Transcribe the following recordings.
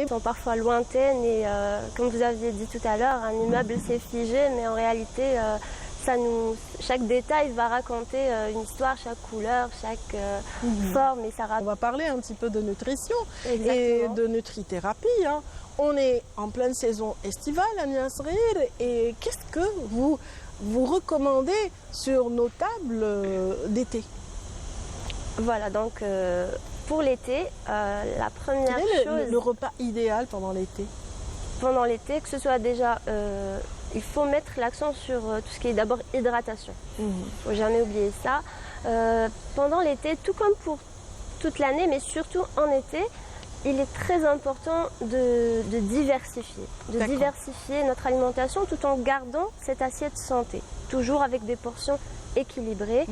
sont parfois lointaines et comme vous aviez dit tout à l'heure, un immeuble c'est figé, mais en réalité chaque détail va raconter une histoire, chaque couleur, chaque forme. Et On va parler un petit peu de nutrition Exactement. et de nutrithérapie. Hein. On est en pleine saison estivale à Niasrir et qu'est-ce que vous recommandez sur nos tables d'été? Voilà, donc pour l'été, la première chose... le repas idéal pendant l'été? Pendant l'été, que ce soit déjà... il faut mettre l'accent sur tout ce qui est d'abord hydratation. Il ne faut jamais oublier ça. Pendant l'été, tout comme pour toute l'année, mais surtout en été, il est très important de diversifier. De diversifier notre alimentation tout en gardant cette assiette santé. Toujours avec des portions équilibrées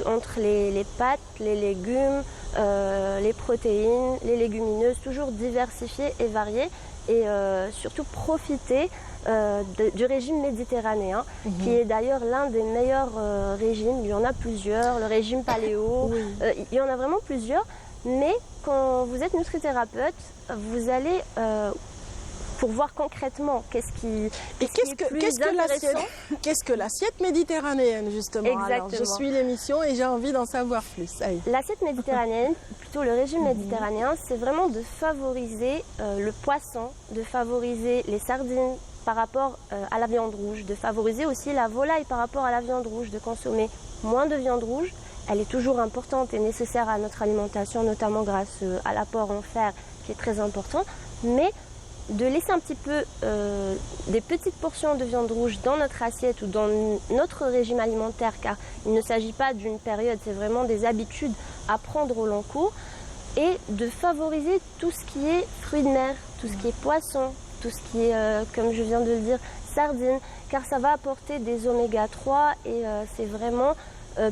entre les pâtes, les légumes, les protéines, les légumineuses, toujours diversifiées et variées. Et surtout profiter du régime méditerranéen, qui est d'ailleurs l'un des meilleurs régimes. Il y en a plusieurs, le régime paléo, il y en a vraiment plusieurs. Mais quand vous êtes nutrithérapeute, vous allez, pour voir concrètement qu'est-ce que l'assiette méditerranéenne, justement. Exactement. Alors, je suis l'émission et j'ai envie d'en savoir plus. L'assiette méditerranéenne, plutôt le régime méditerranéen, c'est vraiment de favoriser le poisson, de favoriser les sardines par rapport à la viande rouge, de favoriser aussi la volaille par rapport à la viande rouge, de consommer moins de viande rouge. Elle est toujours importante et nécessaire à notre alimentation, notamment grâce à l'apport en fer qui est très important, mais de laisser un petit peu des petites portions de viande rouge dans notre assiette ou dans notre régime alimentaire, car il ne s'agit pas d'une période, c'est vraiment des habitudes à prendre au long cours, et de favoriser tout ce qui est fruits de mer, tout ce qui est poisson, tout ce qui est, comme je viens de le dire, sardines, car ça va apporter des oméga 3 et c'est vraiment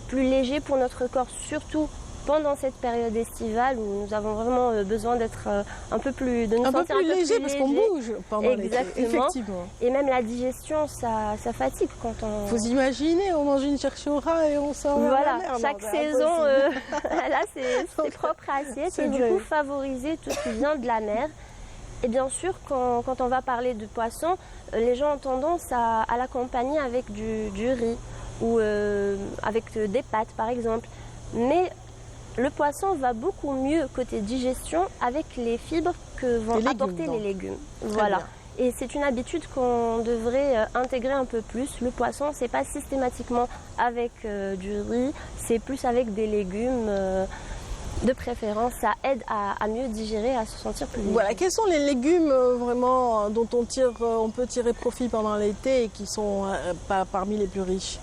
plus léger pour notre corps, surtout pendant cette période estivale où nous avons vraiment besoin d'être un peu plus, de nous sentir un peu plus léger parce qu'on bouge pendant l'été. Effectivement. Et même la digestion, ça fatigue quand on... Vous imaginez, on mange une cherchora et on sort voilà, la mer. chaque saison, là c'est propre à assiette et du coup favoriser tout ce qui vient de la mer. Et bien sûr, quand on va parler de poisson, les gens ont tendance à l'accompagner avec du riz ou avec des pâtes par exemple. Mais le poisson va beaucoup mieux côté digestion avec les fibres que vont apporter les légumes. Voilà. Et c'est une habitude qu'on devrait intégrer un peu plus. Le poisson, c'est pas systématiquement avec du riz, c'est plus avec des légumes. De préférence, ça aide à mieux digérer, à se sentir plus léger. Voilà, quels sont les légumes vraiment dont on peut tirer profit pendant l'été et qui sont parmi les plus riches?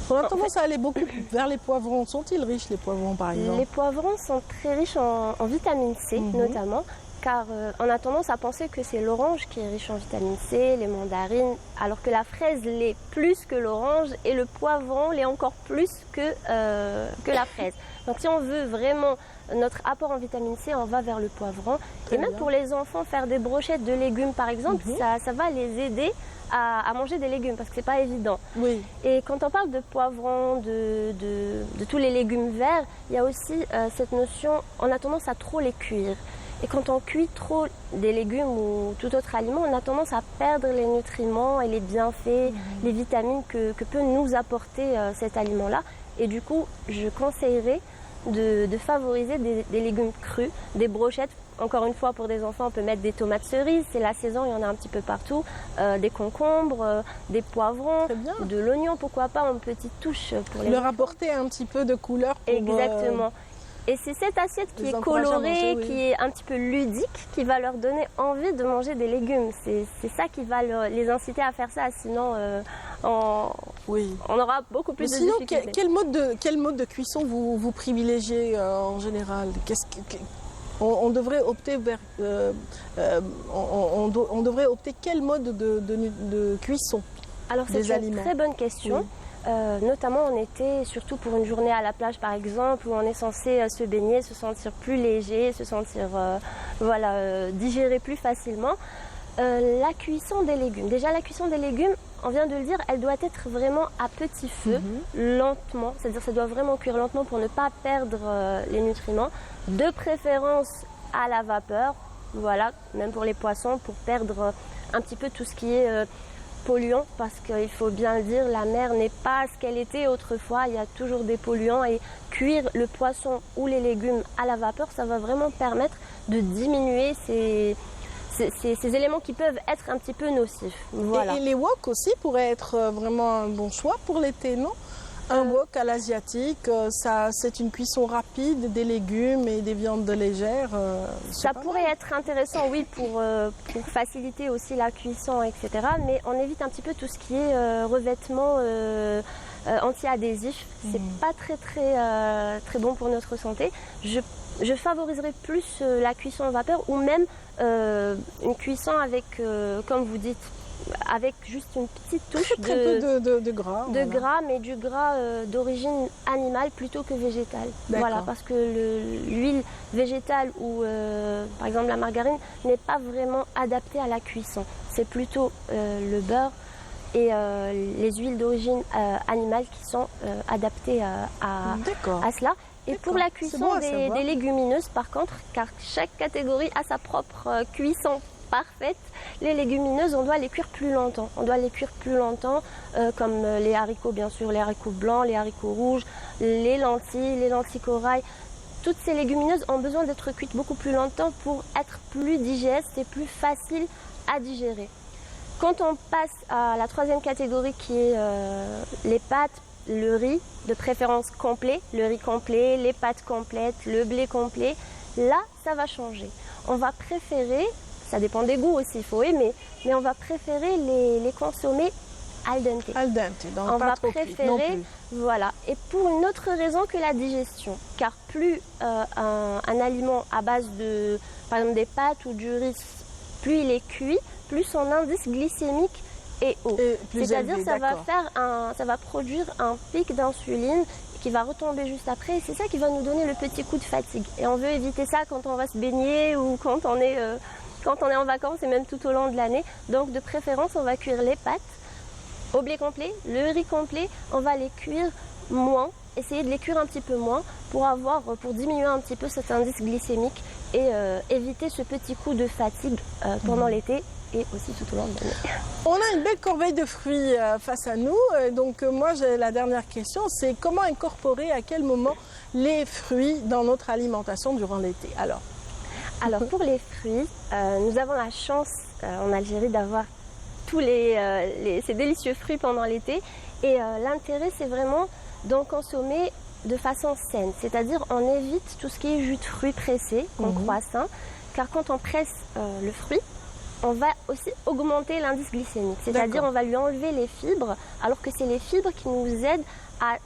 On a tendance à aller beaucoup vers les poivrons. Sont-ils riches, les poivrons, par exemple? Les poivrons sont très riches en vitamine C, notamment, car on a tendance à penser que c'est l'orange qui est riche en vitamine C, les mandarines, alors que la fraise l'est plus que l'orange et le poivron l'est encore plus que la fraise. Donc si on veut vraiment notre apport en vitamine C, on va vers le poivron. Et même pour les enfants, faire des brochettes de légumes, par exemple, ça va les aider à manger des légumes parce que c'est pas évident. Oui. Et quand on parle de poivrons, de tous les légumes verts, il y a aussi cette notion, on a tendance à trop les cuire. Et quand on cuit trop des légumes ou tout autre aliment, on a tendance à perdre les nutriments et les bienfaits, les vitamines que peut nous apporter cet aliment-là. Et du coup, je conseillerais de favoriser des légumes crus, des brochettes. Encore une fois, pour des enfants, on peut mettre des tomates cerises, c'est la saison, il y en a un petit peu partout, des concombres, des poivrons, de l'oignon, pourquoi pas, en petite touche pour les leur enfants. Apporter un petit peu de couleur pour... Exactement. Et c'est cette assiette qui est colorée, qui est un petit peu ludique, qui va leur donner envie de manger des légumes. C'est ça qui va les inciter à faire ça, sinon on aura beaucoup plus de difficultés. Quel mode de cuisson vous privilégiez en général? On devrait opter vers... on devrait opter quel mode de cuisson? Alors c'est une très bonne question. Notamment en été, surtout pour une journée à la plage par exemple, où on est censé se baigner, se sentir plus léger, se sentir digérer plus facilement. La cuisson des légumes. Déjà la cuisson des légumes, on vient de le dire, elle doit être vraiment à petit feu, lentement, c'est-à-dire ça doit vraiment cuire lentement pour ne pas perdre les nutriments. De préférence à la vapeur, voilà, même pour les poissons, pour perdre un petit peu tout ce qui est polluant, parce qu'il faut bien le dire, la mer n'est pas ce qu'elle était autrefois, il y a toujours des polluants, et cuire le poisson ou les légumes à la vapeur, ça va vraiment permettre de diminuer ces éléments qui peuvent être un petit peu nocifs. Voilà. Et les wok aussi pourraient être vraiment un bon choix pour l'été, non? Un wok à l'asiatique, c'est une cuisson rapide, des légumes et des viandes légères. Ça pourrait être intéressant, oui, pour faciliter aussi la cuisson, etc. Mais on évite un petit peu tout ce qui est revêtement anti-adhésif. C'est pas très bon pour notre santé. Je favoriserais plus la cuisson en vapeur ou même une cuisson avec, comme vous dites, avec juste une petite touche très peu de gras. De gras, mais du gras d'origine animale plutôt que végétale. Voilà, parce que l'huile végétale ou par exemple la margarine n'est pas vraiment adaptée à la cuisson. C'est plutôt le beurre et les huiles d'origine animale qui sont adaptées à cela. Et pour la cuisson des légumineuses, par contre, car chaque catégorie a sa propre cuisson parfaite, les légumineuses, on doit les cuire plus longtemps. On doit les cuire plus longtemps, comme les haricots, bien sûr, les haricots blancs, les haricots rouges, les lentilles corail. Toutes ces légumineuses ont besoin d'être cuites beaucoup plus longtemps pour être plus digestes et plus faciles à digérer. Quand on passe à la troisième catégorie qui est les pâtes, le riz, de préférence complet, le riz complet, les pâtes complètes, le blé complet, là, ça va changer. On va préférer, ça dépend des goûts aussi, il faut aimer, mais on va préférer les consommer al dente. Al dente, donc on pas va trop préférer, non plus. voilà, et pour une autre raison que la digestion, car plus un aliment à base de, par exemple des pâtes ou du riz, plus il est cuit, plus son indice glycémique est haut. C'est-à-dire ça va produire un pic d'insuline qui va retomber juste après, et c'est ça qui va nous donner le petit coup de fatigue. Et on veut éviter ça quand on va se baigner ou quand on est en vacances et même tout au long de l'année. Donc de préférence, on va cuire les pâtes au blé complet, le riz complet, on va les cuire moins, essayer de les cuire un petit peu moins pour diminuer un petit peu cet indice glycémique et éviter ce petit coup de fatigue pendant l'été et aussi tout au long de l'année. On a une belle corbeille de fruits face à nous. Donc moi, j'ai la dernière question, c'est comment incorporer, à quel moment, les fruits dans notre alimentation durant l'été? Alors pour les fruits, nous avons la chance en Algérie d'avoir tous ces délicieux fruits pendant l'été. Et l'intérêt, c'est vraiment d'en consommer de façon saine. C'est-à-dire, on évite tout ce qui est jus de fruits pressés, qu'on croit sain, car quand on presse le fruit, on va aussi augmenter l'indice glycémique. C'est-à-dire, on va lui enlever les fibres, alors que c'est les fibres qui nous aident à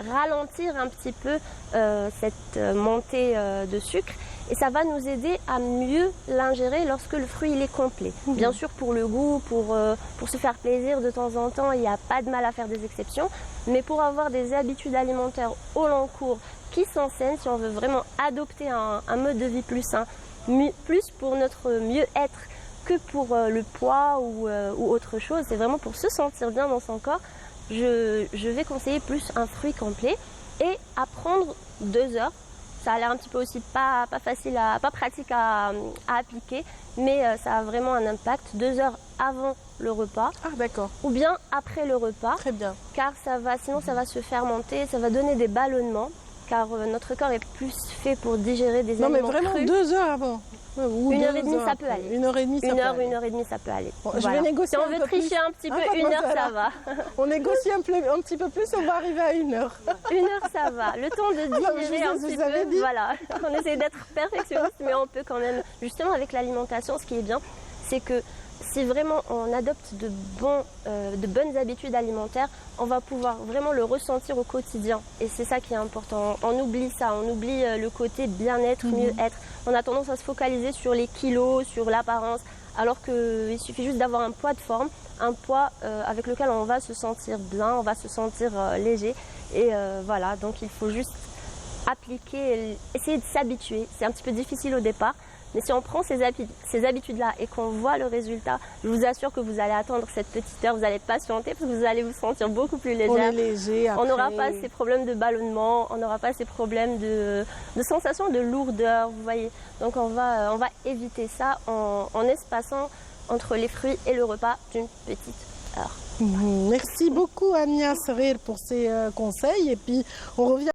ralentir un petit peu cette montée de sucre. Et ça va nous aider à mieux l'ingérer lorsque le fruit il est complet. Bien sûr, pour le goût, pour se faire plaisir de temps en temps, il n'y a pas de mal à faire des exceptions. Mais pour avoir des habitudes alimentaires au long cours qui sont saines, si on veut vraiment adopter un mode de vie plus sain, plus pour notre mieux-être que pour le poids ou autre chose, c'est vraiment pour se sentir bien dans son corps, je vais conseiller plus un fruit complet et à prendre 2 heures. Ça a l'air un petit peu aussi pas facile, pas pratique à appliquer, mais ça a vraiment un impact. 2 heures avant le repas. Ah d'accord. Ou bien après le repas. Très bien. Car sinon ça va se fermenter, ça va donner des ballonnements, car notre corps est plus fait pour digérer des aliments crus. Non mais vraiment 2 heures avant. Ou 1h30 ça peut aller. 1h30 ça peut aller. 1h30 ça peut aller. Bon, voilà. Je vais négocier si on veut tricher un petit peu, 1 heure ça va. On négocie un petit peu plus, on va arriver à 1 heure. 1 heure ça va. Le temps de digérer un petit peu. Voilà. On essaie d'être perfectionniste, mais on peut quand même. Justement avec l'alimentation, ce qui est bien, c'est que si vraiment on adopte de bonnes habitudes alimentaires, on va pouvoir vraiment le ressentir au quotidien. Et c'est ça qui est important. On oublie ça, on oublie le côté bien-être, mieux-être. On a tendance à se focaliser sur les kilos, sur l'apparence, alors qu'il suffit juste d'avoir un poids de forme, un poids avec lequel on va se sentir bien, on va se sentir léger. Et voilà, donc il faut juste appliquer, essayer de s'habituer. C'est un petit peu difficile au départ, Mais si on prend ces habitudes-là et qu'on voit le résultat, je vous assure que vous allez attendre cette petite heure, vous allez patienter parce que vous allez vous sentir beaucoup plus légère. On est léger après. On n'aura pas ces problèmes de ballonnement, on n'aura pas ces problèmes de sensation de lourdeur, vous voyez. Donc on va éviter ça en espaçant entre les fruits et le repas d'une petite heure. Merci beaucoup Ania Serir pour ces conseils et puis on revient.